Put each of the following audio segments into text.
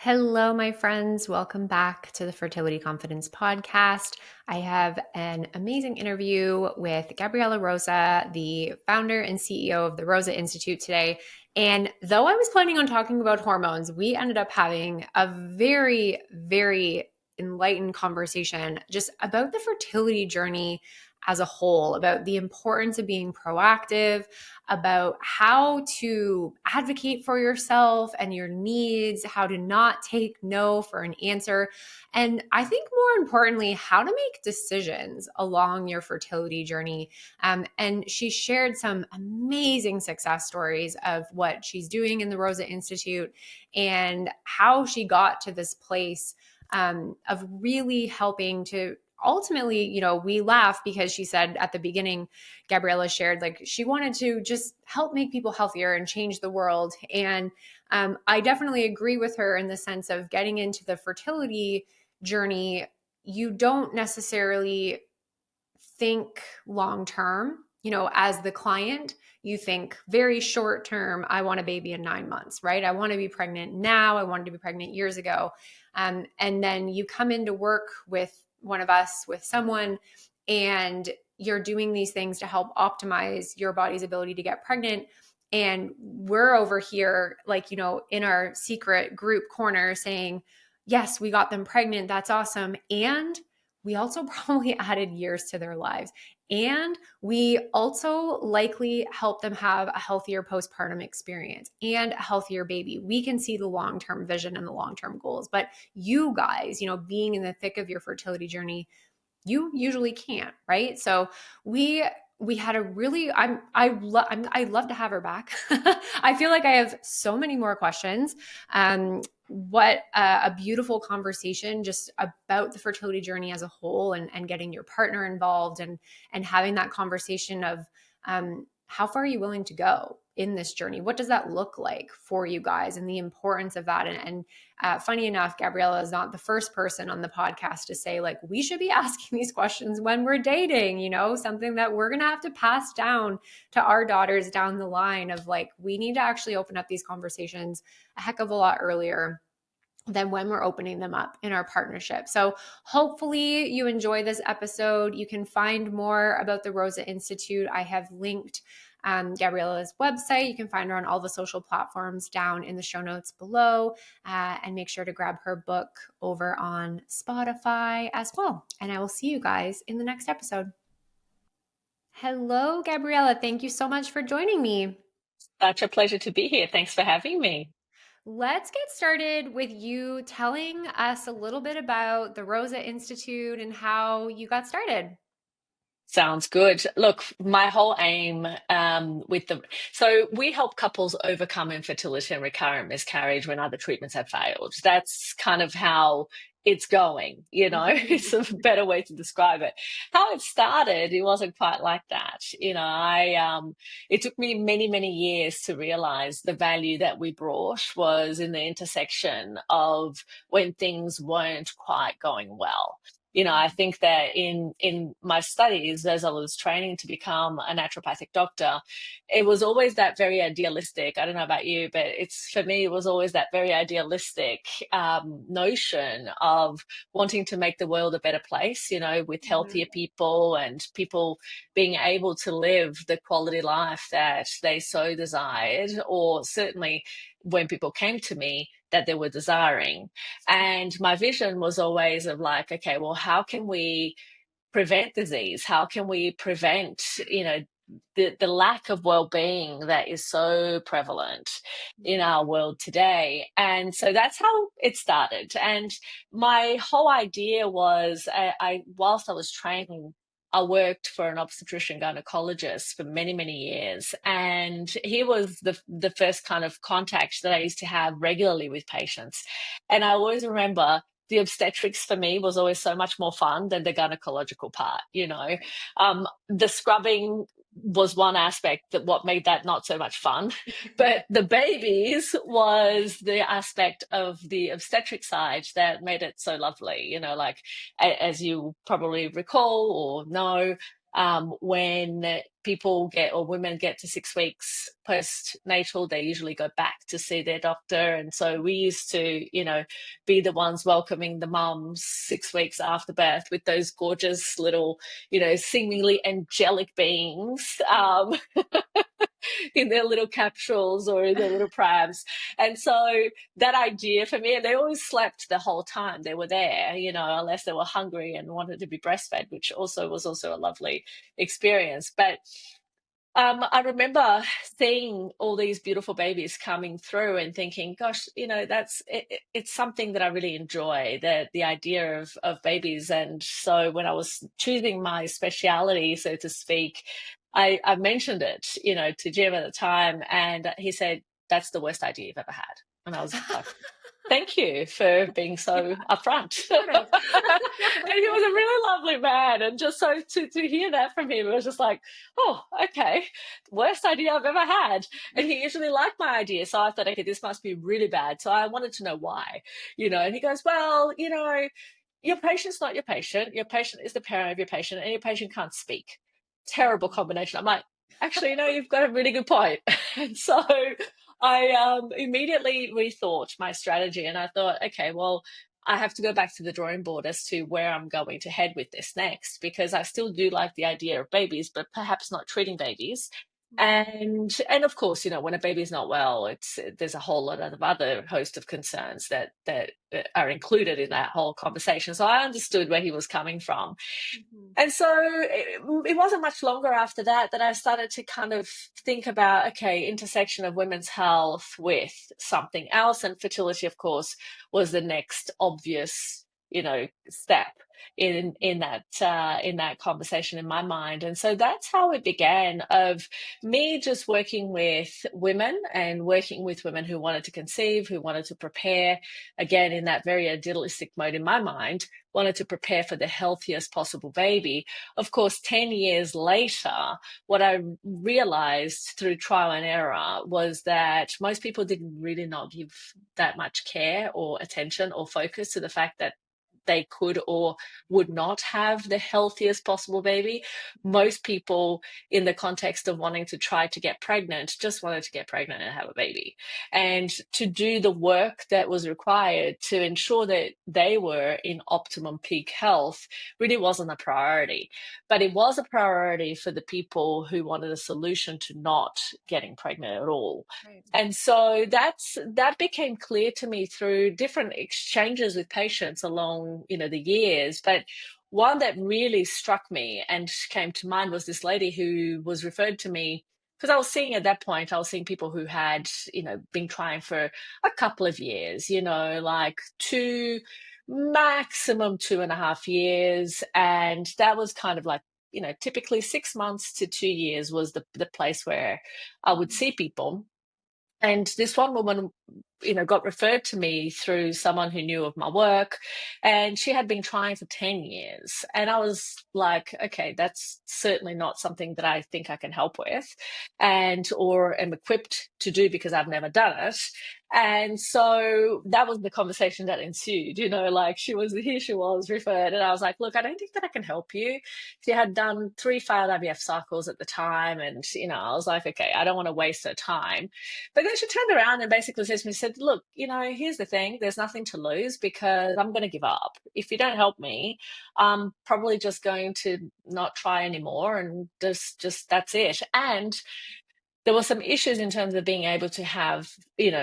Hello, my friends. Welcome back to the Fertility Confidence Podcast. I have an amazing interview with Gabriela Rosa, the founder and CEO of the Rosa Institute today. And though I was planning on talking about hormones, we ended up having a very enlightened conversation just about the fertility journey as a whole, about the importance of being proactive, about how to advocate for yourself and your needs, how to not take no for an answer. And I think more importantly, how to make decisions along your fertility journey. And she shared some amazing success stories of what she's doing in the Rosa Institute and how she got to this place of really helping to ultimately, we laugh because she said at the beginning, Gabriela shared like she wanted to just help make people healthier and change the world. And I definitely agree with her in the sense of getting into the fertility journey. You don't necessarily think long term. As the client, you think very short term, I want a baby in 9 months, right? I want to be pregnant now. I wanted to be pregnant years ago. And then you come into work with one of us, with someone, and you're doing these things to help optimize your body's ability to get pregnant. And we're over here, like, in our secret group corner saying, yes, we got them pregnant. That's awesome. And we also probably added years to their lives. And we also likely help them have a healthier postpartum experience and a healthier baby. We can see the long-term vision and the long-term goals. But you guys, being in the thick of your fertility journey, you usually can't, right? So we had a really I love to have her back. I feel like I have so many more questions. What a beautiful conversation just about the fertility journey as a whole, and getting your partner involved, and having that conversation of how far are you willing to go in this journey? What does that look like for you guys, and the importance of that? And funny enough, Gabriela is not the first person on the podcast to say, like, we should be asking these questions when we're dating, something that we're going to have to pass down to our daughters down the line of, like, we need to actually open up these conversations a heck of a lot earlier than when we're opening them up in our partnership. So hopefully you enjoy this episode. You can find more about the Rosa Institute. I have linked Gabriela's website. You can find her on all the social platforms down in the show notes below, and make sure to grab her book over on Spotify as well. And I will see you guys in the next episode. Hello, Gabriela. Thank you so much for joining me. Such a pleasure to be here. Thanks for having me. Let's get started with you telling us a little bit about the Rosa Institute and how you got started. Sounds good. Look, my whole aim so we help couples overcome infertility and recurrent miscarriage when other treatments have failed. That's kind of how it's going, it's a better way to describe it. How it started, it wasn't quite like that. It took me many years to realize the value that we brought was in the intersection of when things weren't quite going well. I think that in my studies, as I was training to become a naturopathic doctor, it was always that very idealistic. I don't know about you, but for me, it was always that very idealistic notion of wanting to make the world a better place, with healthier people and people being able to live the quality life that they so desired, or certainly when people came to me, that they were desiring. And my vision was always of like, okay, well, how can we prevent disease? How can we prevent, the lack of well-being that is so prevalent in our world today? And so that's how it started. And my whole idea was, whilst I was training, I worked for an obstetrician gynecologist for many years, and he was the first kind of contact that I used to have regularly with patients. And I always remember the obstetrics for me was always so much more fun than the gynecological part. The scrubbing was one aspect that what made that not so much fun, but the babies was the aspect of the obstetric side that made it so lovely. Like, as you probably recall or know, when people get, or women get to 6 weeks postnatal, they usually go back to see their doctor. And so we used to, be the ones welcoming the mums 6 weeks after birth with those gorgeous little, seemingly angelic beings. In their little capsules or in their little prams. And so that idea for me, and they always slept the whole time they were there, unless they were hungry and wanted to be breastfed, which also was also a lovely experience. But I remember seeing all these beautiful babies coming through and thinking, gosh, it's something that I really enjoy, the idea of babies. And so when I was choosing my speciality, so to speak, I mentioned it, to Jim at the time, and he said, that's the worst idea you've ever had. And I was like, thank you for being so upfront. Sort of. And he was a really lovely man. And just so to hear that from him, it was just like, oh, okay, worst idea I've ever had. And he usually liked my idea. So I thought, okay, this must be really bad. So I wanted to know why, and he goes, well, your patient's not your patient. Your patient is the parent of your patient, and your patient can't speak. Terrible combination. I'm like, actually, you've got a really good point. And so I immediately rethought my strategy, and I thought, okay, well, I have to go back to the drawing board as to where I'm going to head with this next, because I still do like the idea of babies, but perhaps not treating babies. And of course, when a baby's not well, there's a whole lot of other host of concerns that are included in that whole conversation. So I understood where he was coming from. And so it wasn't much longer after that I started to kind of think about, okay, intersection of women's health with something else. And fertility, of course, was the next obvious, step in that conversation in my mind. And so that's how it began, of me just working with women and working with women who wanted to conceive, who wanted to prepare, again, in that very idealistic mode in my mind, wanted to prepare for the healthiest possible baby. Of course, 10 years later, what I realized through trial and error was that most people didn't really not give that much care or attention or focus to the fact that they could or would not have the healthiest possible baby. Most people, in the context of wanting to try to get pregnant, just wanted to get pregnant and have a baby. And to do the work that was required to ensure that they were in optimum peak health really wasn't a priority. But it was a priority for the people who wanted a solution to not getting pregnant at all. Right. And so that became clear to me through different exchanges with patients along the years. But one that really struck me and came to mind was this lady who was referred to me, because I was seeing, at that point, I was seeing people who had been trying for a couple of years, like maximum 2.5 years. And that was kind of like, typically 6 months to 2 years was the place where I would see people. And this one woman, got referred to me through someone who knew of my work, and she had been trying for 10 years. And I was like, okay, that's certainly not something that I think I can help with or am equipped to do, because I've never done it. And so that was the conversation that ensued, like she was referred. And I was like, look, I don't think that I can help you. She had done 3 failed IVF cycles at the time. And, I was like, okay, I don't want to waste her time. But then she turned around and basically said, look, here's the thing. There's nothing to lose, because I'm going to give up. If you don't help me, I'm probably just going to not try anymore. And just that's it. And there were some issues in terms of being able to have,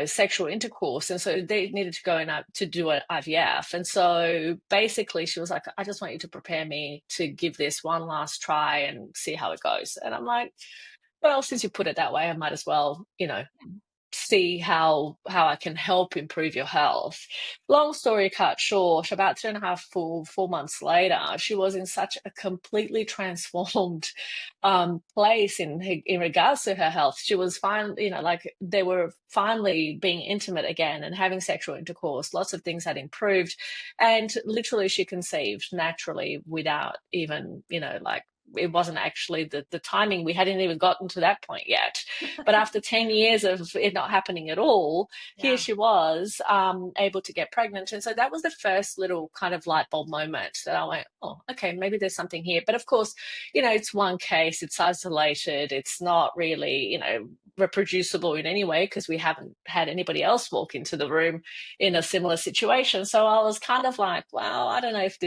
sexual intercourse. And so they needed to go in to do an IVF. And so basically she was like, I just want you to prepare me to give this one last try and see how it goes. And I'm like, well, since you put it that way, I might as well, see how I can help improve your health. Long story cut short, about 2.5 4 months later, she was in such a completely transformed place in regards to her health. She was fine, like they were finally being intimate again and having sexual intercourse. Lots of things had improved, and literally she conceived naturally without even, like it wasn't actually the timing. We hadn't even gotten to that point yet. But after 10 years of it not happening at all, here Yeah. she was, able to get pregnant. And so that was the first little kind of light bulb moment that I went, oh, okay, maybe there's something here. But of course, it's one case, it's isolated, it's not really, reproducible in any way because we haven't had anybody else walk into the room in a similar situation. So I was kind of like, well, I don't know if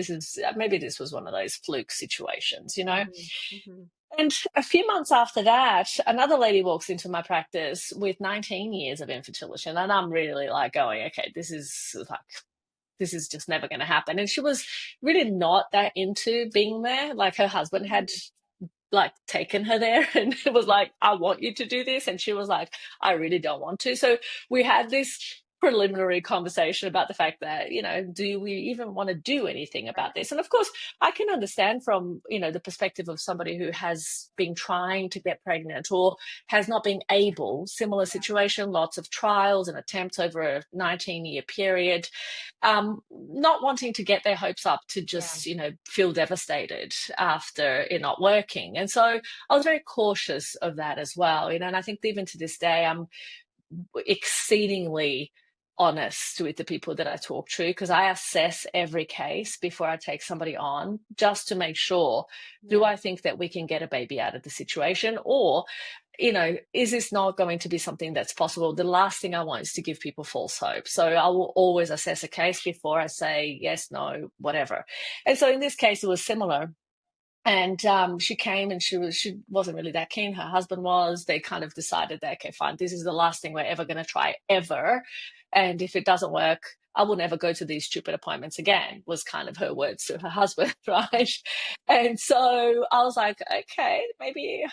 maybe this was one of those fluke situations. Mhm, mhm. And a few months after that, another lady walks into my practice with 19 years of infertility. And I'm really like going, okay, this is just never going to happen. And she was really not that into being there. Like her husband had like taken her there and it was like, I want you to do this. And she was like, I really don't want to. So we had this preliminary conversation about the fact that, do we even want to do anything about this? And of course, I can understand from, the perspective of somebody who has been trying to get pregnant or has not been able, similar situation, lots of trials and attempts over a 19-year period, not wanting to get their hopes up to Yeah. just, feel devastated after it not working. And so I was very cautious of that as well, and I think even to this day, I'm exceedingly honest with the people that I talk to because I assess every case before I take somebody on just to make sure, do Yeah. I think that we can get a baby out of the situation, or is this not going to be something that's possible? The last thing I want is to give people false hope. So I will always assess a case before I say yes, no, whatever. And so in this case, it was similar. And she came and she wasn't really that keen. Her husband was. They kind of decided that, okay, fine, this is the last thing we're ever going to try ever. And if it doesn't work, I will never go to these stupid appointments again, was kind of her words to her husband, right? And so I was like, okay, maybe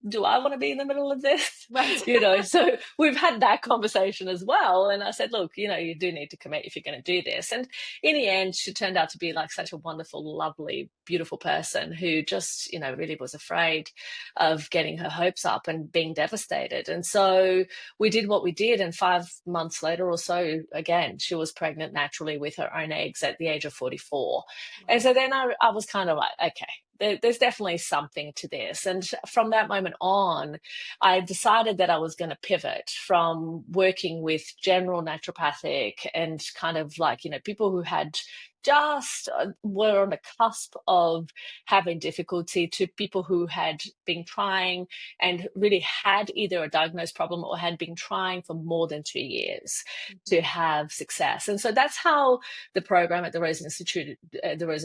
do I want to be in the middle of this? Right. So we've had that conversation as well. And I said, look, you do need to commit if you're going to do this. And in the end, she turned out to be like such a wonderful, lovely, beautiful person who just, really was afraid of getting her hopes up and being devastated. And so we did what we did. And 5 months later or so, again, she was pregnant naturally with her own eggs at the age of 44. And Wow. so then I was kind of like, okay, there's definitely something to this. And from that moment on, I decided that I was going to pivot from working with general naturopathic and kind of like, people who had just were on the cusp of having difficulty to people who had been trying and really had either a diagnosed problem or had been trying for more than 2 years to Mhm. have success. And so that's how the program at the Rosa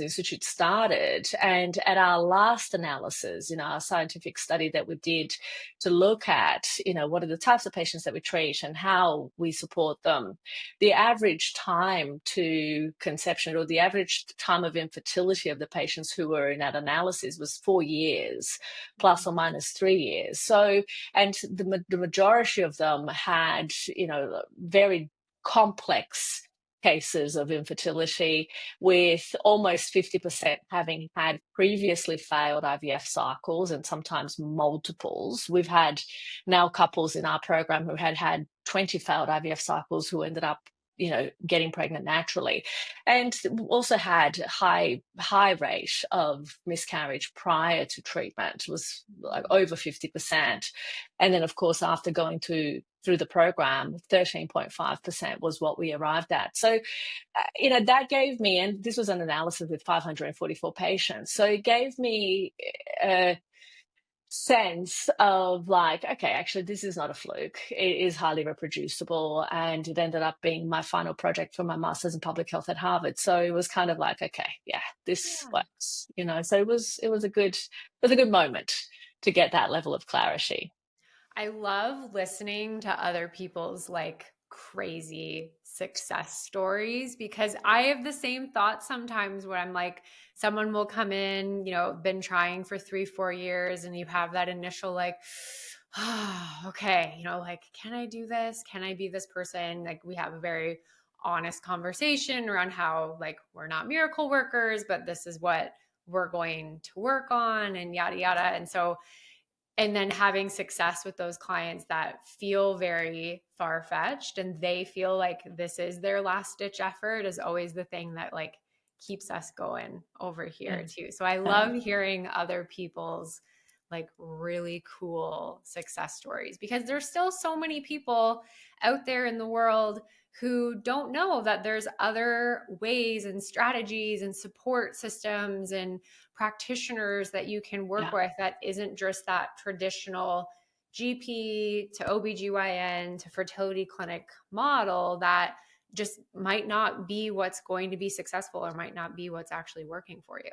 Institute started. And at our last analysis, our scientific study that we did to look at, what are the types of patients that we treat and how we support them, the average time to conception or the average time of infertility of the patients who were in that analysis was 4 years, plus or minus 3 years. So, and the majority of them had, very complex cases of infertility, with almost 50% having had previously failed IVF cycles and sometimes multiples. We've had now couples in our program who had 20 failed IVF cycles who ended up getting pregnant naturally, and also had high rate of miscarriage prior to treatment. It was like over 50%. And then of course after going through the program, 13.5% was what we arrived at. So that gave me, and this was an analysis with 544 patients, so it gave me a sense of like, okay, actually this is not a fluke, it is highly reproducible. And it ended up being my final project for my master's in public health at Harvard. So it was kind of like, okay, yeah, this Yeah. works. So it was a good moment to get that level of clarity. I love listening to other people's like crazy success stories because I have the same thought sometimes where I'm like, someone will come in, been trying for 3, 4 years, and you have that initial like, oh, okay, like, can I do this? Can I be this person? Like, we have a very honest conversation around how, like, we're not miracle workers, but this is what we're going to work on and yada, yada. And so, and then having success with those clients that feel very far-fetched and they feel like this is their last ditch effort is always the thing that like keeps us going over Yeah. here too. So I love hearing other people's like really cool success stories, because there's still so many people out there in the world who don't know that there's other ways and strategies and support systems and practitioners that you can work Yeah. with that isn't just that traditional GP to OBGYN to fertility clinic model that just might not be what's going to be successful, or might not be what's actually working for you.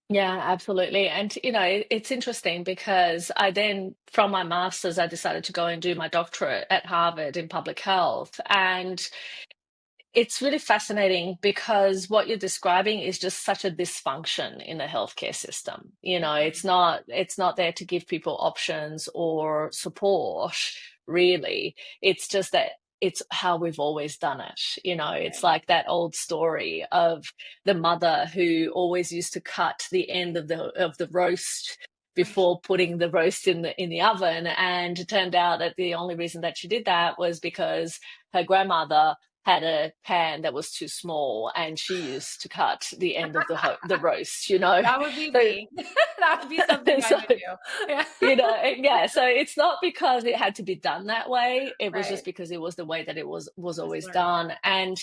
Yeah, absolutely. And, it's interesting because I then, from my master's, I decided to go and do my doctorate at Harvard in public health. And it's really fascinating because what you're describing is just such a dysfunction in the healthcare system. It's not there to give people options or support, really. It's just that it's how we've always done it. It's Right. like that old story of the mother who always used to cut the end of the roast Right. before putting the roast in the oven, and it turned out that the only reason that she did that was because her grandmother had a pan that was too small and she used to cut the end of the roast, That would be so me. That would be something I so would do. Yeah. yeah, so it's not because it had to be done that way, it was just Right. because it was the way that it was Just always learn. done. And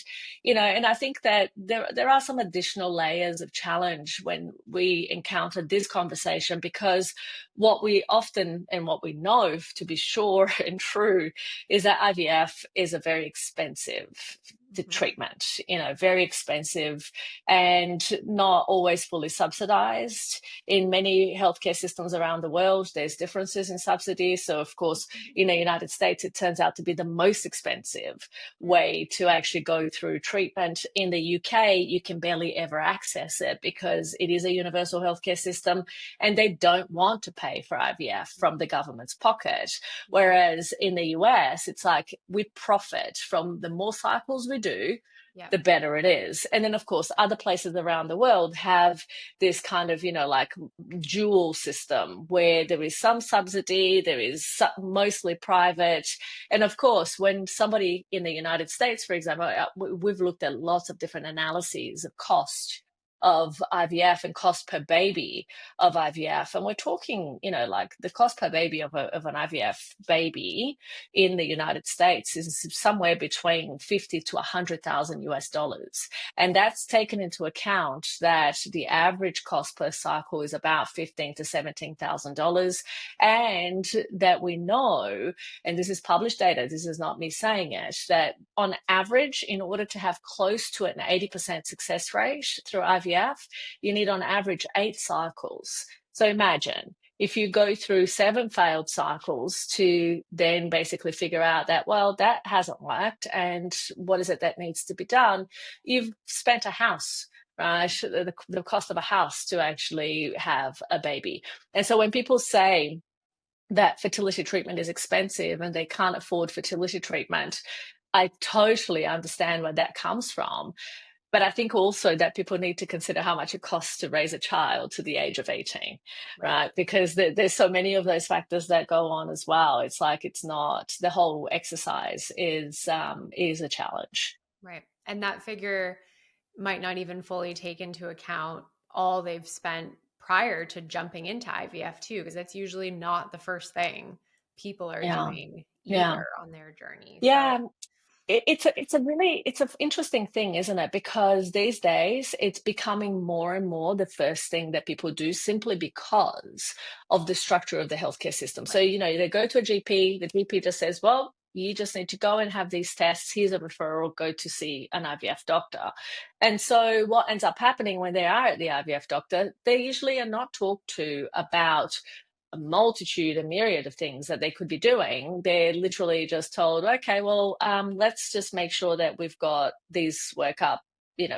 and I think that there are some additional layers of challenge when we encounter this conversation, because what we often, and what we know to be sure and true, is that IVF is a very expensive Mhm. treatment, very expensive, and not always fully subsidized. In many healthcare systems around the world, there's differences in subsidies. So, of course, in the United States, it turns out to be the most expensive way to actually go through treatment. In the UK, you can barely ever access it because it is a universal healthcare system and they don't want to pay for IVF from the government's pocket. Yeah. Whereas in the US, it's like we profit from the more cycles we do, Yeah. the better it is. And then, of course, other places around the world have this kind of, like dual system where there is some subsidy, there is mostly private. And of course, when somebody in the United States, for example, we've looked at lots of different analyses of cost of IVF and cost per baby of IVF. And we're talking, like the cost per baby of an IVF baby in the United States is somewhere between 50 to 100,000 US dollars. And that's taken into account that the average cost per cycle is about $15,000 to $17,000. And that we know, and this is published data, this is not me saying it, that on average, in order to have close to an 80% success rate through IVF, you need on average 8 cycles. So imagine if you go through 7 failed cycles to then basically figure out that, well, that hasn't worked, and what is it that needs to be done, you've spent a house, right? The cost of a house to actually have a baby. And so when people say that fertility treatment is expensive and they can't afford fertility treatment, I totally understand where that comes from. But I think also that people need to consider how much it costs to raise a child to the age of 18, Right. right? Because there's so many of those factors that go on as well. It's like it's not, the whole exercise is a challenge. Right. And that figure might not even fully take into account all they've spent prior to jumping into IVF too, because that's usually not the first thing people are Yeah, doing yeah, either on their journey. So, yeah. It's an interesting thing, isn't it? Because these days it's becoming more and more the first thing that people do, simply because of the structure of the healthcare system. So, right. they go to a GP, the GP just says, well, you just need to go and have these tests. Here's a referral, go to see an IVF doctor. And so what ends up happening when they are at the IVF doctor, they usually are not talked to about a multitude, a myriad of things that they could be doing. They're literally just told, okay, well, let's just make sure that we've got these workup,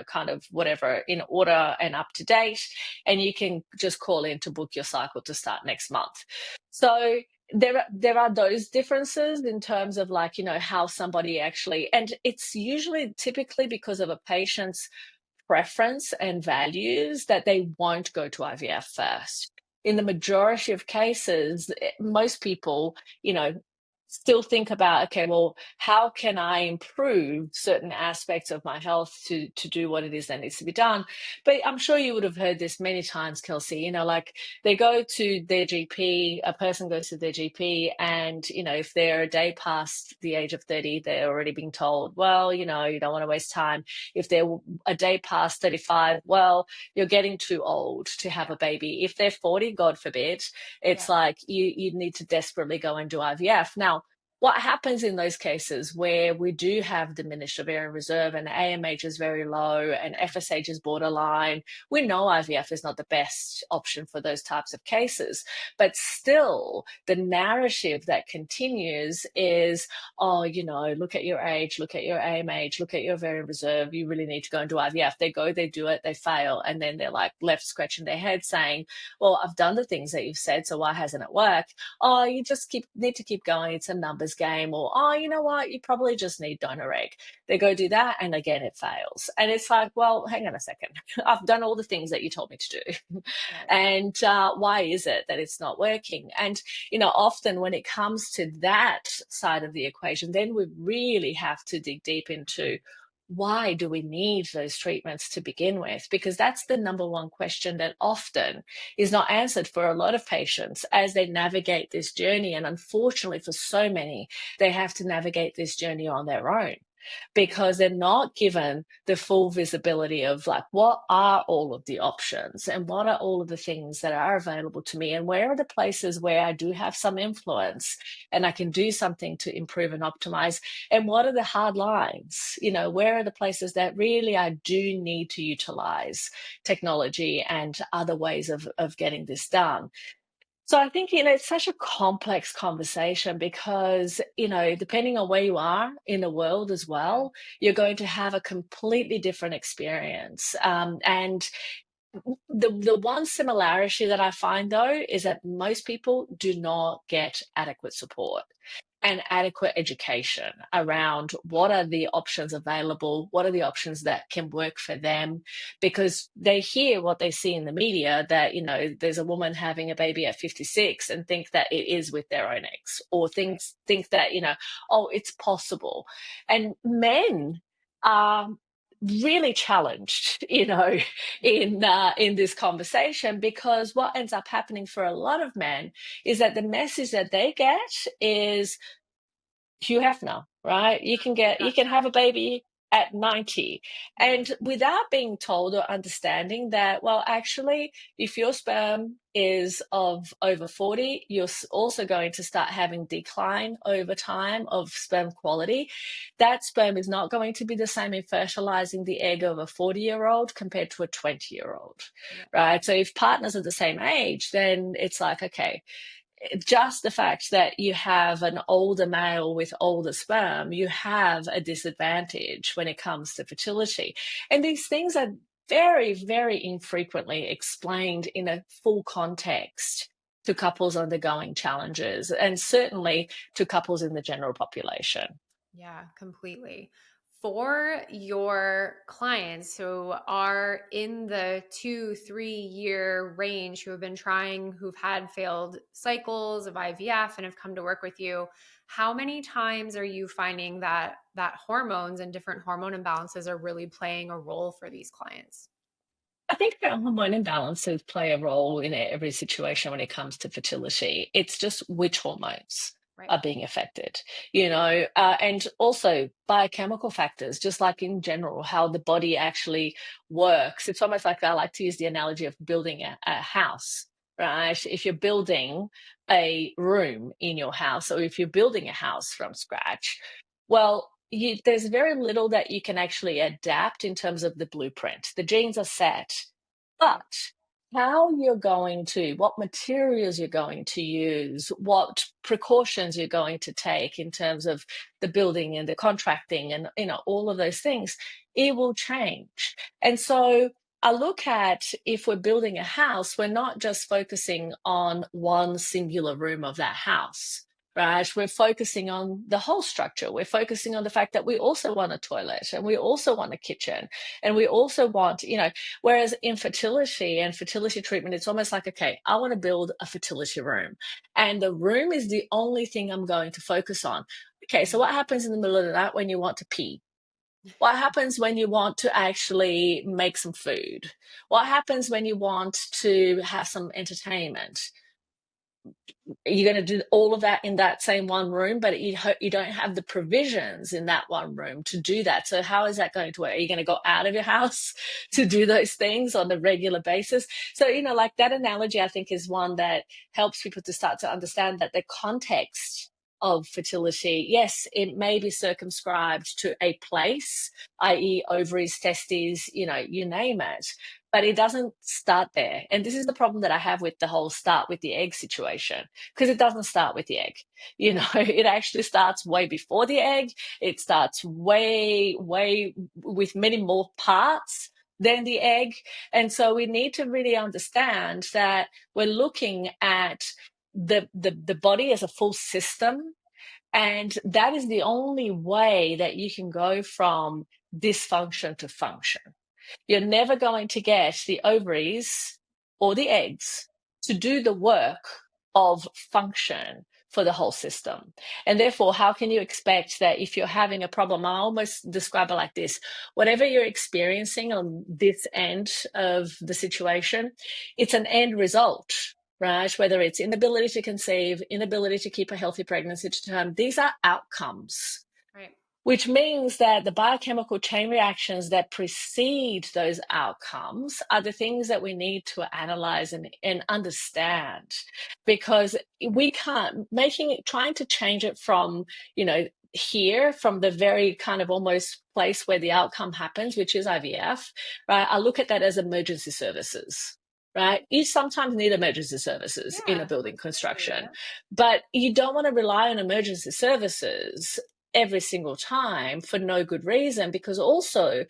kind of whatever in order and up to date. And you can just call in to book your cycle to start next month. So there are those differences in terms of, like, how somebody actually, and it's usually typically because of a patient's preference and values that they won't go to IVF first. In the majority of cases, most people, still think about, okay, well, how can I improve certain aspects of my health to do what it is that needs to be done? But I'm sure you would have heard this many times, Kelsey, like they go to their GP, a person goes to their GP, and, if they're a day past the age of 30, they're already being told, well, you don't want to waste time. If they're a day past 35, well, you're getting too old to have Yeah. a baby. If they're 40, God forbid, it's Yeah. like you need to desperately go and do IVF. Now, what happens in those cases where we do have diminished ovarian reserve and AMH is very low and FSH is borderline? We know IVF is not the best option for those types of cases, but still the narrative that continues is, oh, look at your age, look at your AMH, look at your ovarian reserve, you really need to go and do IVF. They go, they do it, they fail, and then they're like left scratching their head saying, well, I've done the things that you've said, so why hasn't it worked? Oh, you just need to keep going, it's a numbers game. Or, oh, you know what, you probably just need donor egg. They go do that, and again it fails. And it's like, well, hang on a second. I've done all the things that you told me to do. Right. And why is it that it's not working? And often when it comes to that side of the equation, then we really have to dig deep into, why do we need those treatments to begin with? Because that's the number one question that often is not answered for a lot of patients as they navigate this journey. And unfortunately, for so many, they have to navigate this journey on their own because they're not given the full visibility of, like, what are all of the options and what are all of the things that are available to me, and where are the places where I do have some influence and I can do something to improve and optimize, and what are the hard lines? Where are the places that really I do need to utilize technology and other ways of getting this done? So I think, it's such a complex conversation because, depending on where you are in the world as Yeah. well, you're going to have a completely different experience. And the one similarity that I find, though, is that most people do not get adequate support and adequate education around what are the options available, what are the options that can work for them, because they hear what they see in the media that, there's a woman having a baby at 56 and think that it is with their own eggs, or Right. think that, oh, it's possible. And men are really challenged, in this conversation, because what ends up happening for a lot of men is that the message that they get is, Hugh Hefner, right? You can have a baby at 90. Yeah. And without being told or understanding that, well, actually, if your sperm is of over 40, you're also going to start having decline over time of sperm quality. That sperm is not going to be the same in fertilizing the egg of a 40-year-old compared to a 20-year-old, Yeah. right? So if partners are the same age, then it's like, okay, just the fact that you have an older male with older sperm, you have a disadvantage when it comes to fertility. And these things are very, very infrequently explained in a full context to couples undergoing challenges, and certainly to couples in the general population. Yeah, completely. For your clients who are in the 2, 3 year range, who have been trying, who've had failed cycles of IVF and have come to work with you, how many times are you finding that hormones and different hormone imbalances are really playing a role for these clients? I think that hormone imbalances play a role in every situation when it comes to fertility. It's just which hormones Right. are being affected, and also biochemical factors, just like in general, how the body actually works. It's almost like, I like to use the analogy of building a house, right? If you're building a room in your house, or if you're building a house from scratch, well, there's very little that you can actually adapt in terms of the blueprint. The genes are set, Right. but what materials you're going to use, what precautions you're going to take in terms of the building and the contracting and, all of those things, it will change. And so I look at, if we're building a house, we're not just focusing on one singular room of that house. right? We're focusing on the whole structure. We're focusing on the fact that we also want a toilet and we also want a kitchen and we also want, whereas infertility and fertility treatment, it's almost like, okay, I want to build a fertility room and the room is the only thing I'm going to focus on. Okay, so what happens in the middle of the night when you want to pee? What happens when you want to actually make some food? What happens when you want to have some entertainment? You're going to do all of that in that same one room, but you don't have the provisions in that one room to do that. So how is that going to work? Are you going to go out of your house to do those things on a regular basis? So, like that analogy, I think is one that helps people to start to understand that the context of fertility, yes, it may be circumscribed to a place, i.e. ovaries, testes, you name it, but it doesn't start there. And this is the problem that I have with the whole start with the egg situation, because it doesn't start with the egg. It actually starts way before the egg. It starts way, way with many more parts than the egg. And so we need to really understand that we're looking at the body as a full system. And that is the only way that you can go from dysfunction to function. You're never going to get the ovaries or the eggs to do the work of function for the whole system. And therefore, how can you expect that if you're having a problem? I almost describe it like this: whatever you're experiencing on this end of the situation, it's an end result, right? Whether it's inability to conceive, inability to keep a healthy pregnancy to term, these are outcomes. Right. Which means that the biochemical chain reactions that precede those outcomes are the things that we need to analyze and understand, because we can't trying to change it from, here, from the very kind of almost place where the outcome happens, which is IVF, right? I look at that as emergency services. Right? You sometimes need emergency services in a Yeah, building absolutely. construction, Yeah. but you don't want to rely on emergency services every single time for no good reason, because also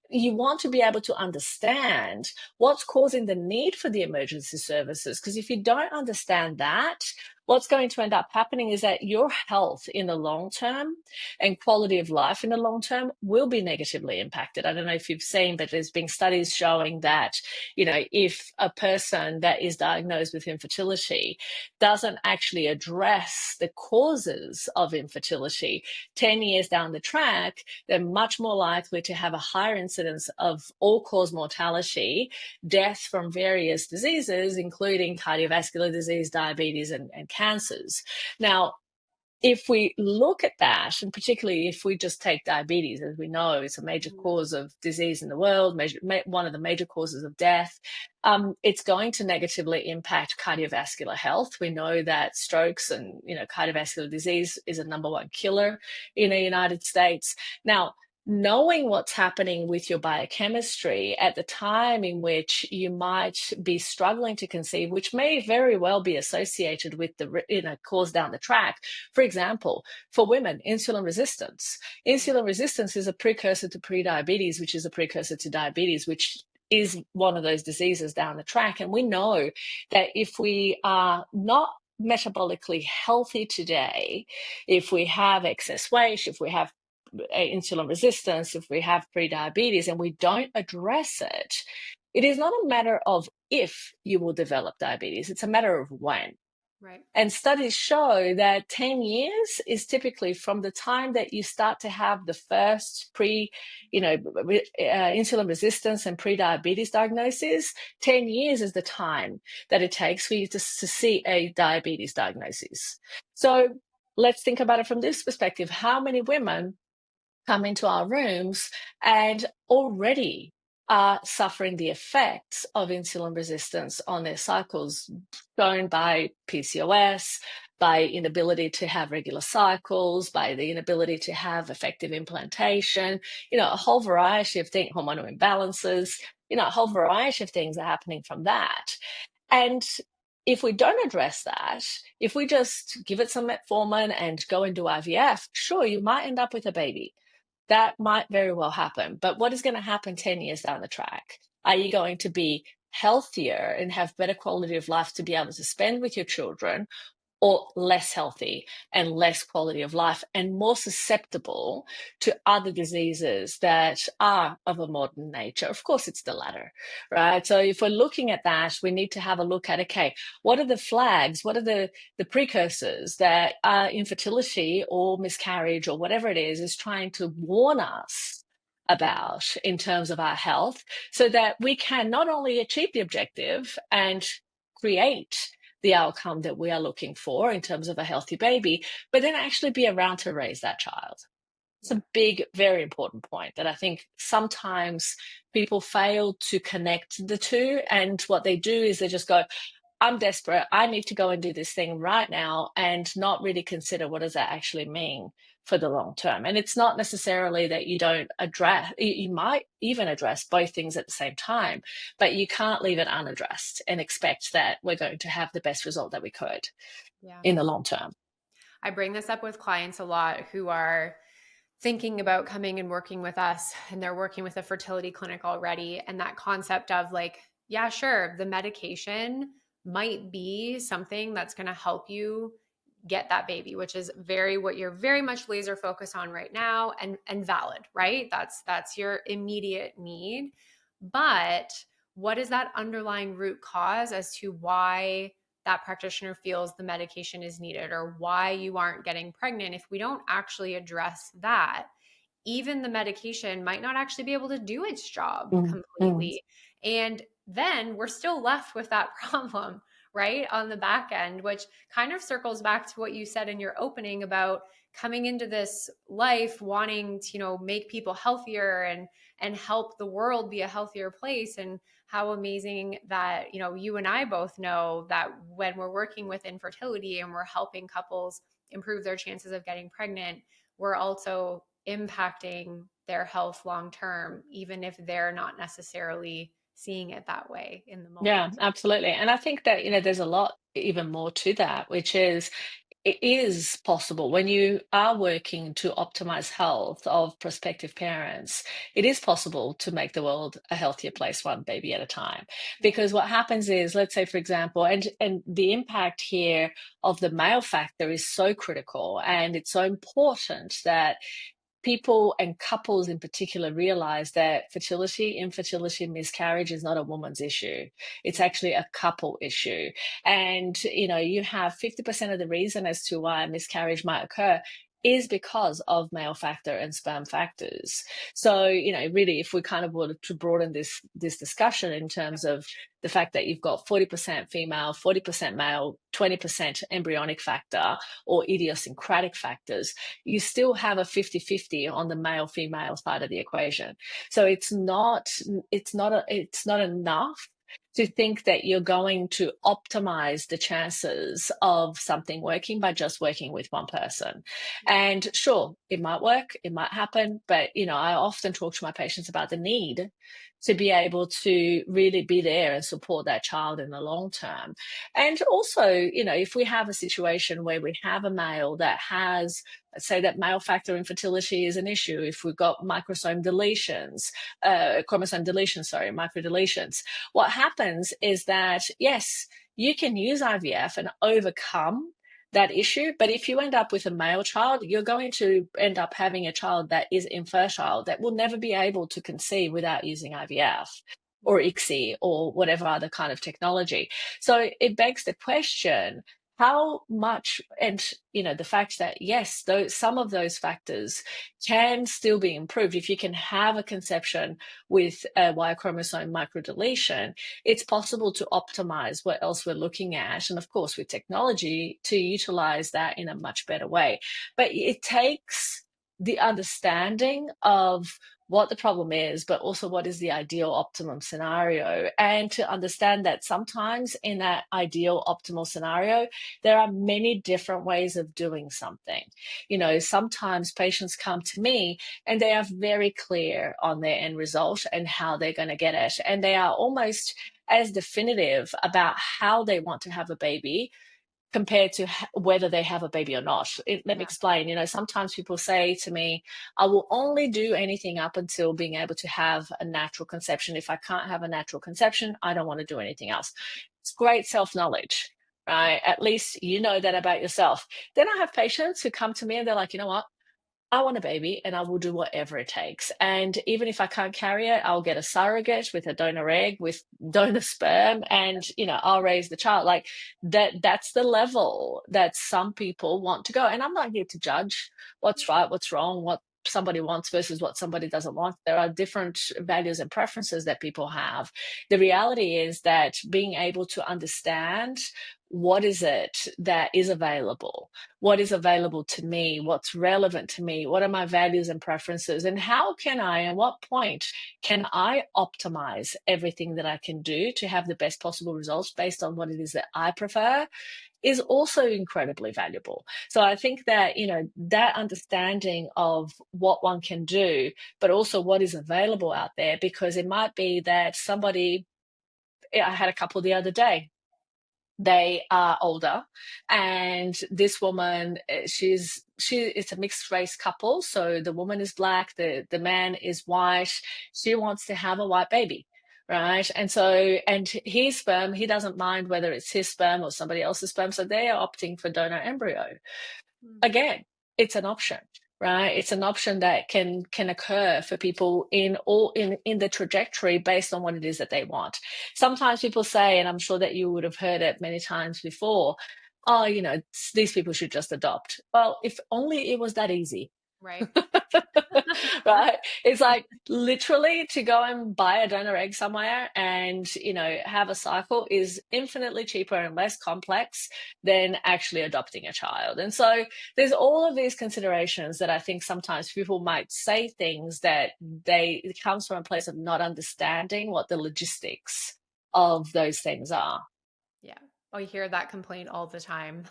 you want to be able to understand what's causing the need for the emergency services. Because if you don't understand that, what's going to end up happening is that your health in the long term and quality of life in the long term will be negatively impacted. I don't know if you've seen, but there's been studies showing that, if a person that is diagnosed with infertility doesn't actually address the causes of infertility, 10 years down the track, they're much more likely to have a higher incidence of all-cause mortality, death from various diseases, including cardiovascular disease, diabetes, and cancers. Now, if we look at that, and particularly if we just take diabetes, as we know, it's a major cause of disease in the world, one of the major causes of death, it's going to negatively impact cardiovascular health. We know that strokes and cardiovascular disease is a number one killer in the United States. Now, knowing what's happening with your biochemistry at the time in which you might be struggling to conceive, which may very well be associated with the cause down the track. For example, for women, insulin resistance. Insulin resistance is a precursor to prediabetes, which is a precursor to diabetes, which is one of those diseases down the track. And we know that if we are not metabolically healthy today, if we have excess weight, if we have insulin resistance, if we have prediabetes and we don't address it, it is not a matter of if you will develop diabetes, it's a matter of when. Right. And studies show that 10 years is typically from the time that you start to have the first insulin resistance and pre-diabetes diagnosis. 10 years is the time that it takes for you to see a diabetes diagnosis. So let's think about it from this perspective. How many women come into our rooms and already are suffering the effects of insulin resistance on their cycles, shown by PCOS, by inability to have regular cycles, by the inability to have effective implantation, a whole variety of things, hormonal imbalances, a whole variety of things are happening from that. And if we don't address that, if we just give it some metformin and go and do IVF, sure, you might end up with a baby. That might very well happen. But what is going to happen 10 years down the track? Are you going to be healthier and have better quality of life to be able to spend with your children? or less healthy and less quality of life and more susceptible to other diseases that are of a modern nature? Of course, it's the latter, right? So if we're looking at that, we need to have a look at, okay, what are the flags? What are the precursors that infertility or miscarriage or whatever it is trying to warn us about in terms of our health, so that we can not only achieve the objective and create the outcome that we are looking for in terms of a healthy baby, but then actually be around to raise that child. It's Yeah. a big, very important point that I think sometimes people fail to connect the two. And what they do is they just go, I'm desperate. I need to go and do this thing right now, and not really consider what does that actually mean for the long term. And it's not necessarily that you don't address, you might even address both things at the same time, but you can't leave it unaddressed and expect that we're going to have the best result that we could Yeah. in the long term. I bring this up with clients a lot who are thinking about coming and working with us, and they're working with a fertility clinic already. And that concept of like, yeah, sure, the medication might be something that's going to help you get that baby, which is very what you're very much laser focused on right now, and valid, right? That's your immediate need. But what is that underlying root cause as to why that practitioner feels the medication is needed or why you aren't getting pregnant? If we don't actually address that, even the medication might not actually be able to do its job Mm, mm. completely. And then we're still left with that problem, right? On the back end, which kind of circles back to what you said in your opening about coming into this life wanting to, make people healthier and help the world be a healthier place. And how amazing that, you and I both know that when we're working with infertility and we're helping couples improve their chances of getting pregnant, we're also impacting their health long term, even if they're not necessarily seeing it that way in the Yeah, moment. absolutely. And I think that, there's a lot even more to that, which is it is possible when you are working to optimize health of prospective parents, it is possible to make the world a healthier place one baby at a time. Yeah. Because what happens is, let's say, for example, and the impact here of the male factor is so critical, and it's so important that people and couples in particular realize that fertility, infertility, miscarriage is not a woman's issue. It's actually a couple issue. And, you have 50% of the reason as to why a miscarriage might occur is because of male factor and sperm factors. So, really, if we kind of were to broaden this discussion in terms of the fact that you've got 40% female, 40% male, 20% embryonic factor or idiosyncratic factors, you still have a 50-50 on the male female side of the equation. So it's not enough to think that you're going to optimize the chances of something working by just working with one person. And sure, it might work, it might happen, but I often talk to my patients about the need to be able to really be there and support that child in the long term. And also, if we have a situation where we have a male that has, let's say that male factor infertility is an issue, if we've got chromosome deletions, sorry, microdeletions, what happens is that, yes, you can use IVF and overcome that issue. But if you end up with a male child, you're going to end up having a child that is infertile, that will never be able to conceive without using IVF or ICSI or whatever other kind of technology. So it begs the question, how much, and the fact that yes, some of those factors can still be improved. If you can have a conception with a Y chromosome microdeletion, it's possible to optimize what else we're looking at, and of course with technology to utilize that in a much better way. But it takes the understanding of what the problem is, but also what is the ideal optimum scenario. And to understand that sometimes in that ideal optimal scenario, there are many different ways of doing something. Sometimes patients come to me and they are very clear on their end result and how they're going to get it. And they are almost as definitive about how they want to have a baby compared to whether they have a baby or not. Let me Yeah. explain. Sometimes people say to me, I will only do anything up until being able to have a natural conception. If I can't have a natural conception, I don't want to do anything else. It's great self-knowledge. right? At least you know that about yourself. Then I have patients who come to me and they're like, you know what? I want a baby and I will do whatever it takes. And even if I can't carry it, I'll get a surrogate with a donor egg, with donor sperm, and I'll raise the child. Like that's the level that some people want to go. And I'm not here to judge what's right, what's wrong, what somebody wants versus what somebody doesn't want. There are different values and preferences that people have. The reality is that being able to understand what is it that is available, what is available to me, what's relevant to me, what are my values and preferences, and how can I, at what point can I optimize everything that I can do to have the best possible results based on what it is that I prefer, is also incredibly valuable. So I think that, that understanding of what one can do, but also what is available out there, because it might be that I had a couple the other day. They are older, and this woman, it's a mixed race couple. So the woman is black, the man is white. She wants to have a white baby, right? And so, and his sperm, he doesn't mind whether it's his sperm or somebody else's sperm. So they are opting for donor embryo. Again, it's an option, right? It's an option that can occur for people in the trajectory based on what it is that they want. Sometimes people say, and I'm sure that you would have heard it many times before, oh, these people should just adopt. Well, if only it was that easy. Right. Right? It's like literally to go and buy a donor egg somewhere and, have a cycle is infinitely cheaper and less complex than actually adopting a child. And so there's all of these considerations that I think sometimes people might say things that it comes from a place of not understanding what the logistics of those things are. Yeah. Oh, you hear that complaint all the time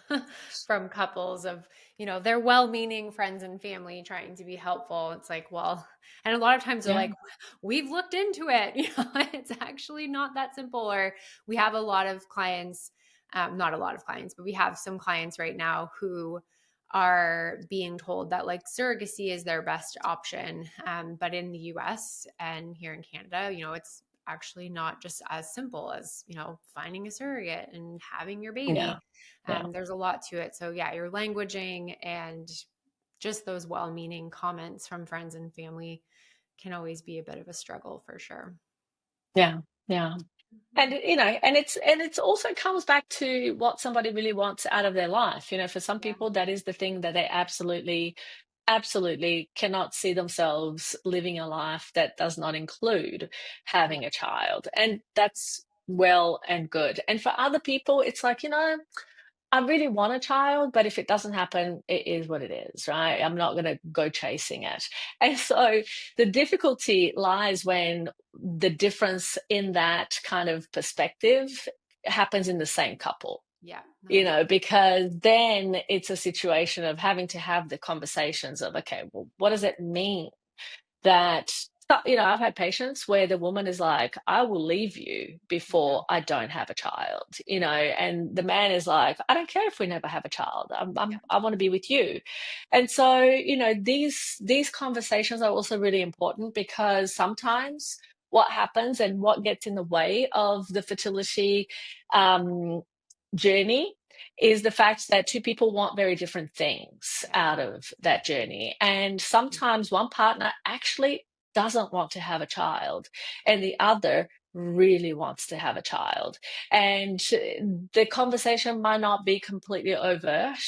from couples of, they're well-meaning friends and family trying to be helpful. It's like, well, and a lot of times they're Yeah. like, we've looked into it. It's actually not that simple. Or we have a lot of clients, not a lot of clients, but we have some clients right now who are being told that like surrogacy is their best option. But in the US and here in Canada, it's actually not just as simple as finding a surrogate and having your Yeah. baby. Yeah. There's a lot to it. So yeah, your languaging and just those well-meaning comments from friends and family can always be a bit of a struggle for sure. Yeah. Yeah. And Mhm. it's also comes back to what somebody really wants out of their life. For some Yeah. people, that is the thing that they absolutely cannot see themselves living a life that does not include Yeah. having a child. And that's well and good. And for other people, it's like, I really want a child, but if it doesn't happen, it is what it is, right? I'm not going to go chasing it. And so the difficulty lies when the difference in that kind of perspective happens in the same couple, Yeah. No. because then it's a situation of having to have the conversations of, okay, well, what does it mean that I've had patients where the woman is like, I will leave you Yeah. before I don't have a child, and the man is like, I don't care if we never have a child. Yeah. I want to be with you. And so, these conversations are also really important, because sometimes what happens and what gets in the way of the fertility um, journey is the fact that two people want very different things Yeah. out of that journey. And sometimes one partner actually doesn't want to have a child, and the other really wants to have a child. And the conversation might not be completely overt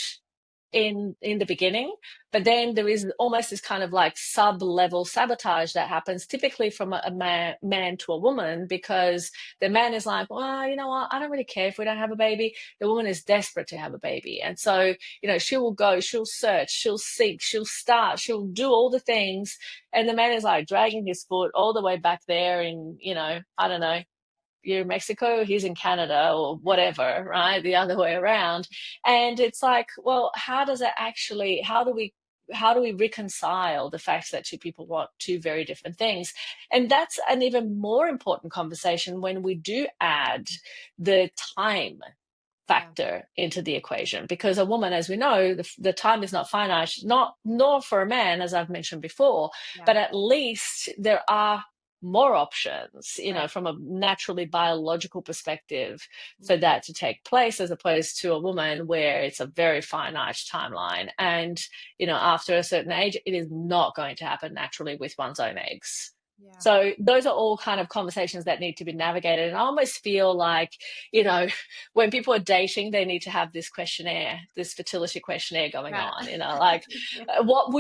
in the beginning, but then there is almost this kind of like sub-level sabotage that happens typically from a man to a woman, because the man is like, well, you know what, I don't really care if we don't have a baby. The woman is desperate to have a baby, and so she will go, she'll search, she'll seek, she'll start, she'll do all the things, and the man is like dragging his foot all the way back there in, I don't know, you're in Mexico, he's in Canada, or whatever, right? The other way around. And it's like, well, how do we reconcile the fact that two people want two very different things? And that's an even more important conversation when we do add the time Yeah. factor into the equation, because a woman, as we know, the time is not finite, not nor for a man, as I've mentioned before, Yeah. but at least there are more options, Right. from a naturally biological perspective for Mhm. that to take place, as opposed to a woman where it's a very finite timeline. And, after a certain age, it is not going to happen naturally with one's own eggs. Yeah. So those are all kind of conversations that need to be navigated. And I almost feel like, you know, when people are dating, they need to have this questionnaire, this fertility questionnaire going Yeah. on, like, Yeah. what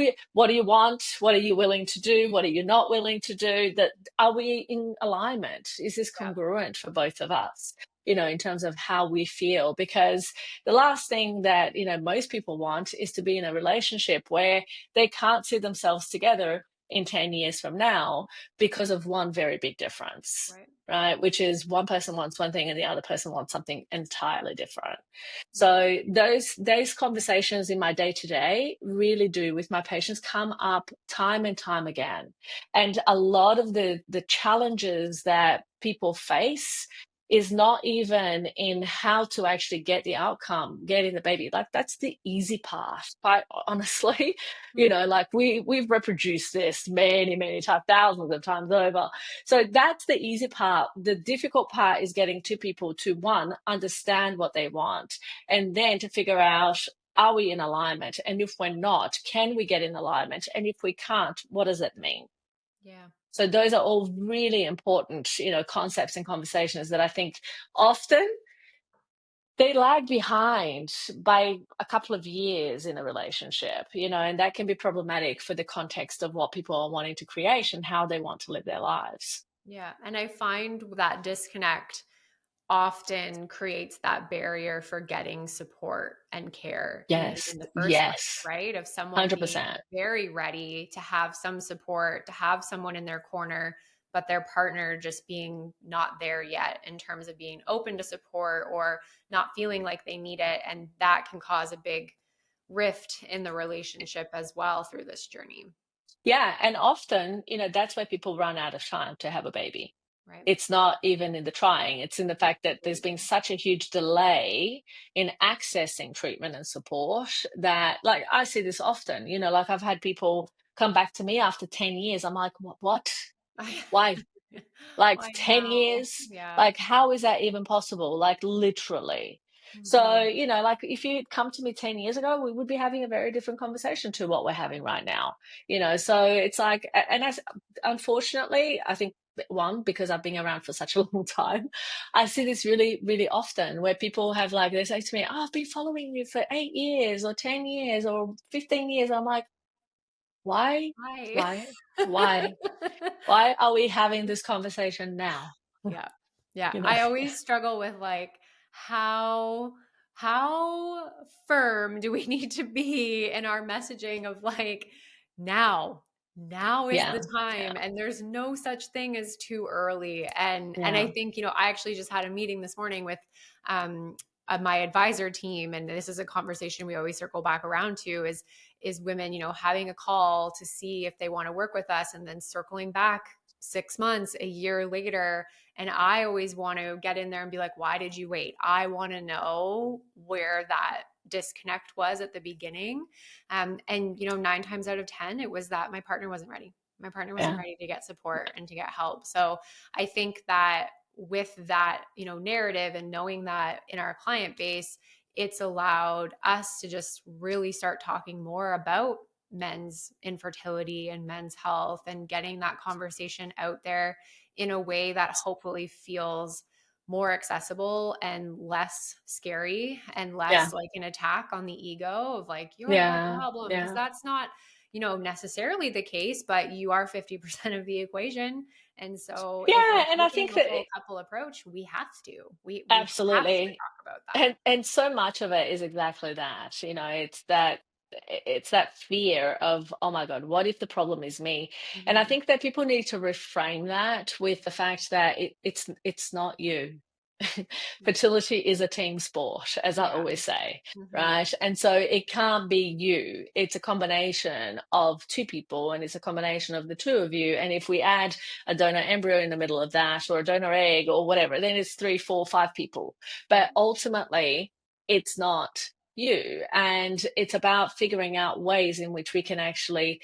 do you want? What are you willing to do? What are you not willing to do? That are we in alignment? Is this Yeah. congruent for both of us? In terms of how we feel, because the last thing that most people want is to be in a relationship where they can't see themselves together in 10 years from now because of one very big difference, Right. right? Which is one person wants one thing and the other person wants something entirely different. Yeah. So those conversations in my day to day really do with my patients come up time and time again. And a lot of the challenges that people face is not even in how to actually get the outcome, getting the baby. Like, that's the easy part, quite honestly. Mhm. Like, we've reproduced this many, many times, thousands of times over. So that's the easy part. The difficult part is getting two people to, one, understand what they want, and then to figure out, are we in alignment? And if we're not, can we get in alignment? And if we can't, what does it mean? Yeah. So those are all really important, concepts and conversations that I think often they lag behind by a couple of years in a relationship, and that can be problematic for the context of what people are wanting to create and how they want to live their lives. Yeah. And I find that disconnect often creates that barrier for getting support and care, even Yes, in the first place, yes, right? Of someone being 100%. very ready to have some support, to have someone in their corner, but their partner just being not there yet in terms of being open to support or not feeling like they need it. And that can cause a big rift in the relationship as well through this journey, Yeah, and often, that's where people run out of time to have a baby. right? It's not even in the trying, it's in the fact that there's been Absolutely. such a huge delay in accessing treatment and support that, like, I see this often, like, I've had people come back to me after 10 years. I'm like, what? Why? Like, I 10 know. years? Yeah. Like, how is that even possible? Like, literally. So, Mhm. like, if you'd come to me 10 years ago, we would be having a very different conversation to what we're having right now. So it's like, and as unfortunately, I think, one, because I've been around for such a long time, I see this really, really often where people have, like, they say to me, oh, I've been following you for 8 years or 10 years or 15 years. I'm like, why? Hi. Why? Why? Why are we having this conversation now? Yeah. Yeah. you know I always struggle with like how how firm do we need to be in our messaging of like now now is the yeah, time yeah, and there's no such thing as too early and I yeah, think I actually just had a meeting this morning with um my advisor team and this is a conversation we always circle back around to is women having a call to see if they want to work with us and then circling back 6 months a year later and I always want to get in there and be like, why did you wait? I want to know where that disconnect was at the beginning. And 9 times out of 10, it was that my partner wasn't ready. My partner wasn't yeah, ready to get support and to get help. So I think that with that, narrative and knowing that in our client base, it's allowed us to just really start talking more about men's infertility and men's health and getting that conversation out there in a way that hopefully feels more accessible and less scary and yeah, less like an attack on the ego of like you have a yeah, problem because yeah, that's not necessarily the case but you are 50% of the equation and so if we're yeah. And I taking think a that full couple approach we have to absolutely, talk about that. and so much of it is exactly that. It's that fear of, oh my god, what if the problem is me? And I Mhm. think that people need to reframe that with the fact that it's not you. Fertility is a team sport, as I Yeah. always say, Hmm. right? And so it can't be you. It's a combination of two people, and it's a combination of the two of you. And if we add a donor embryo in the middle of that, or a donor egg, or whatever, then it's three, four, five people. But Right. ultimately, it's not you. And it's about figuring out ways in which we can actually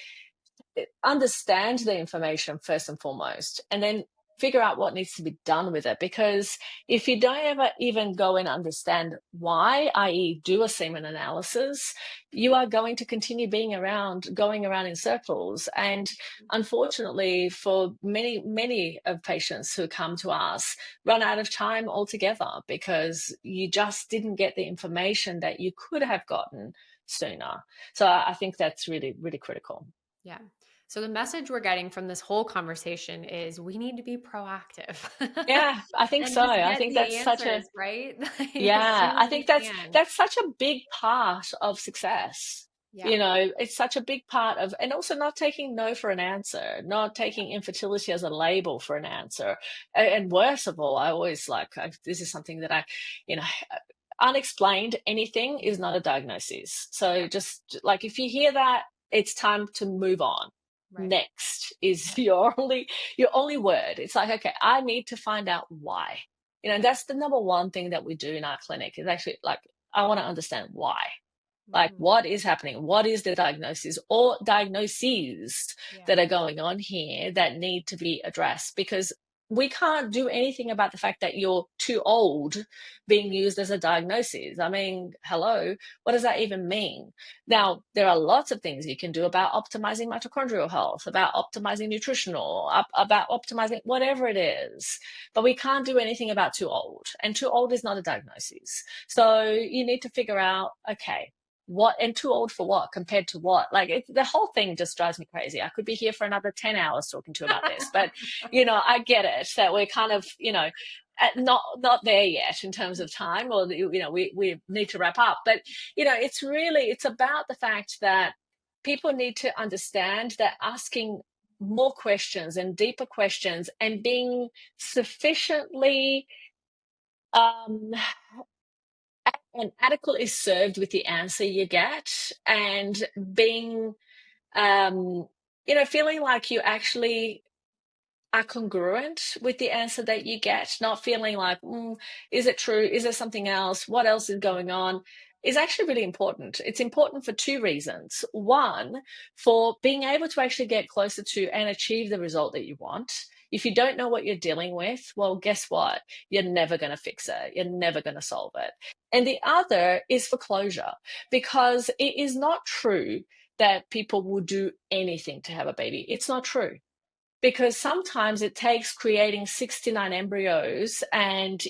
understand the information first and foremost, and then figure out what needs to be done with it. Because if you don't ever even go and understand why, i.e., do a semen analysis, you are going to continue going around in circles. And unfortunately, for many of patients who come to us, run out of time altogether because you just didn't get the information that you could have gotten sooner. So I think that's really, really critical. Yeah. So the message we're getting from this whole conversation is we need to be proactive Yeah, I think and so. just I get think the that's such a answers, right? Like, as yeah, soon I as we think that's can. that's such a big part of success. Yeah. You know, it's such a big part of, and also not taking no for an answer, not taking infertility as a label for an answer. And worst of all, I always this is something that you know, unexplained anything is not a diagnosis. So Yeah. just like if you hear that, it's time to move on. Right. Next is Yeah. your only word. It's like, okay, I need to find out why. And that's the number one thing that we do in our clinic is actually like, I want to understand why. Like, Hmm. what is happening? What is the diagnosis or diagnoses Yeah. that are going on here that need to be addressed? Because we can't do anything about the fact that you're too old being used as a diagnosis. I mean, hello, what does that even mean? Now, there are lots of things you can do about optimizing mitochondrial health, about optimizing nutritional, about optimizing whatever it is. But we can't do anything about too old. And too old is not a diagnosis. So you need to figure out, okay, what, and too old for what compared to what? Like the whole thing just drives me crazy. I could be here for another 10 hours talking to you about this, but I get it that we're kind of, not there yet in terms of time, or we need to wrap up. But it's about the fact that people need to understand that asking more questions and deeper questions and being sufficiently um and adequately served with the answer you get, and being um feeling like you actually are congruent with the answer that you get, not feeling like, is it true? Is there something else? What else is going on? Is actually really important. It's important for two reasons. One, for being able to actually get closer to and achieve the result that you want. If you don't know what you're dealing with, well, guess what? You're never going to fix it. You're never going to solve it. And the other is for closure, because it is not true that people will do anything to have a baby. It's not true, because sometimes it takes creating 69 embryos and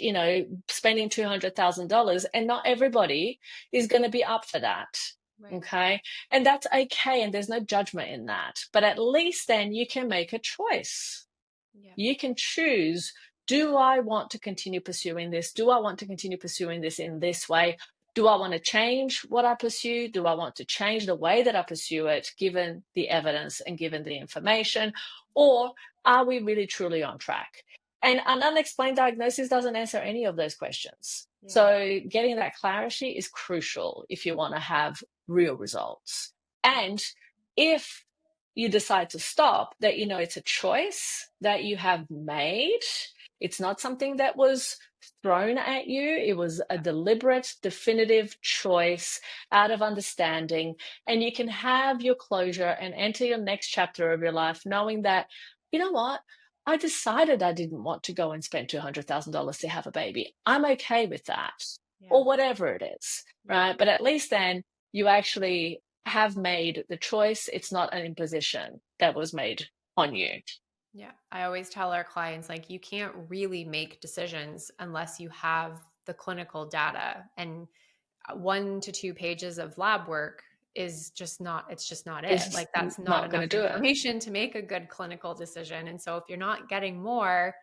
spending $200,000, and not everybody is going to be up for that. Right. Okay, and that's okay, and there's no judgment in that, but at least then you can make a choice. Yeah. You can choose, do I want to continue pursuing this? Do I want to continue pursuing this in this way? Do I want to change what I pursue? Do I want to change the way that I pursue it, given the evidence and given the information? Or are we really truly on track? And an unexplained diagnosis doesn't answer any of those questions. Yeah. So getting that clarity is crucial if you want to have real results. Yeah. And if you decide to stop, that it's a choice that you have made. It's not something that was thrown at you. It was a Yeah. deliberate, definitive choice out of understanding. And you can have your closure and enter your next chapter of your life knowing that, you know what? I decided I didn't want to go and spend $200,000 to have a baby. I'm okay with that, Yeah. or whatever it is, Yeah. right? But at least then you actually have made the choice. It's not an imposition that was made on you. Yeah. I always tell our clients, like, you can't really make decisions unless you have the clinical data. And 1 to 2 pages of lab work is just not, it's just not it. It's Like, that's not not going enough to do it. information to make a good clinical decision. And so if you're not getting more,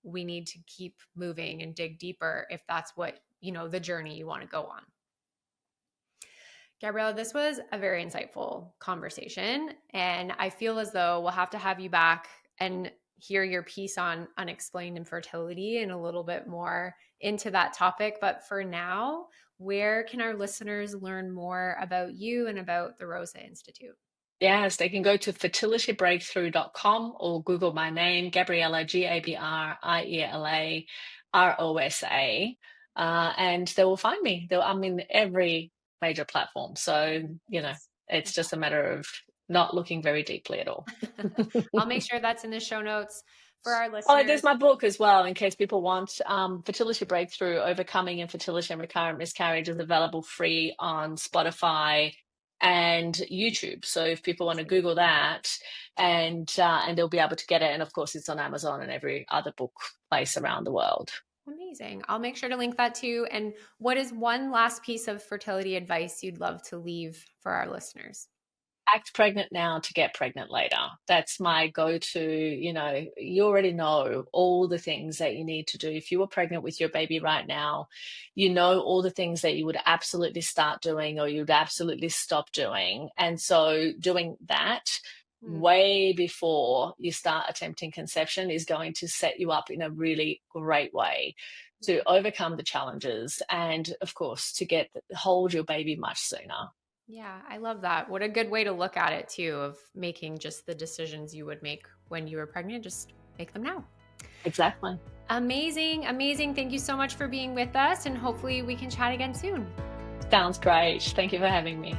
we need to keep moving and dig deeper if that's what, the journey you want to go on. Gabriela, this was a very insightful conversation. And I feel as though we'll have to have you back and hear your piece on unexplained infertility and a little bit more into that topic. But for now, where can our listeners learn more about you and about the Rosa Institute? Yes, they can go to fertilitybreakthrough.com or Google my name, Gabriela, Gabriela Rosa, and they will find me. I'm in every major platform. So, Nice. it's just a matter of not looking very deeply at all. I'll make sure that's in the show notes for our Oh, there's listeners. my book as well, in case people want. Fertility Breakthrough: Overcoming Infertility and Recurrent Miscarriage is available free on Spotify and YouTube. So if people want to Google that, and they'll be able to get it. And of course, it's on Amazon and every other book place around the world. Amazing. I'll make sure to link that too. And what is one last piece of fertility advice you'd love to leave for our listeners? Act pregnant now to get pregnant later. That's my go-to. You already know all the things that you need to do. If you were pregnant with your baby right now, you know all the things that you would absolutely start doing or you'd absolutely stop doing. And so doing that Mm, way before you start attempting conception is going to set you up in a really great way to overcome the challenges and, of course, to hold your baby much sooner. yeah, I love that. What a good way to look at it too, of making just the decisions you would make when you were pregnant, just make them now. Exactly. Amazing, amazing. Thank you so much for being with us, and hopefully we can chat again soon. Sounds great. Thank you for having me.